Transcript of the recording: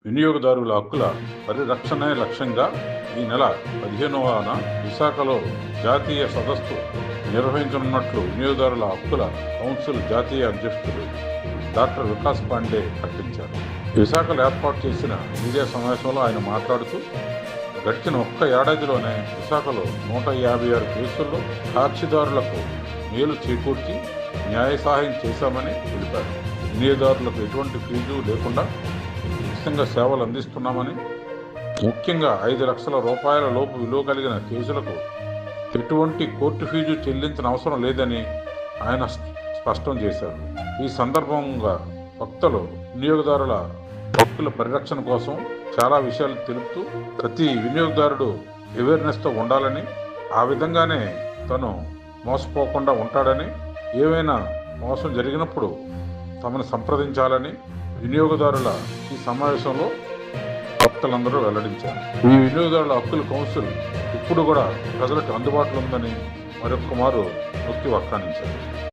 వినియోగదారుల హక్కుల పరిరక్షణే లక్ష్యంగా ఈ నెల 15న విశాఖలో జాతీయ సదస్సు నిర్వహించనున్నట్లు వినియోగదారుల హక్కుల కౌన్సిల్ జాతీయ అధ్యక్షుడు డాక్టర్ వికాస్ పాండే ప్రకటించారు. విశాఖలో ఏర్పాటు చేసిన మీడియా సమావేశంలో ఆయన మాట్లాడుతూ, గడిచిన ఒక్క ఏడాదిలోనే విశాఖలో 156 కేసుల్లో సాక్షిదారులకు మేలు చేకూర్చి న్యాయ సహాయం చేశామని తెలిపారు. వినియోగదారులకు ఎటువంటి ఫీజు లేకుండా ఉచితంగా సేవలు అందిస్తున్నామని, ముఖ్యంగా 5 లక్షల రూపాయల లోపు విలువ కలిగిన కేసులకు ఎటువంటి కోర్టు ఫీజు చెల్లించిన అవసరం లేదని ఆయన స్పష్టం చేశారు. ఈ సందర్భంగా వక్తలు వినియోగదారుల హక్కుల పరిరక్షణ కోసం చాలా విషయాలు తెలుపుతూ, ప్రతి వినియోగదారుడు అవేర్నెస్తో ఉండాలని, ఆ విధంగానే తను మోసపోకుండా ఉంటాడని, ఏవైనా మోసం జరిగినప్పుడు తమను సంప్రదించాలని వినియోగదారుల ఈ సమావేశంలో వక్తలందరూ వెల్లడించారు. ఈ వినియోగదారుల హక్కుల కౌన్సిల్ ఇప్పుడు కూడా ప్రజలకు అందుబాటులో ఉందని మరొక్క మారు నొక్కి వక్కానించారు.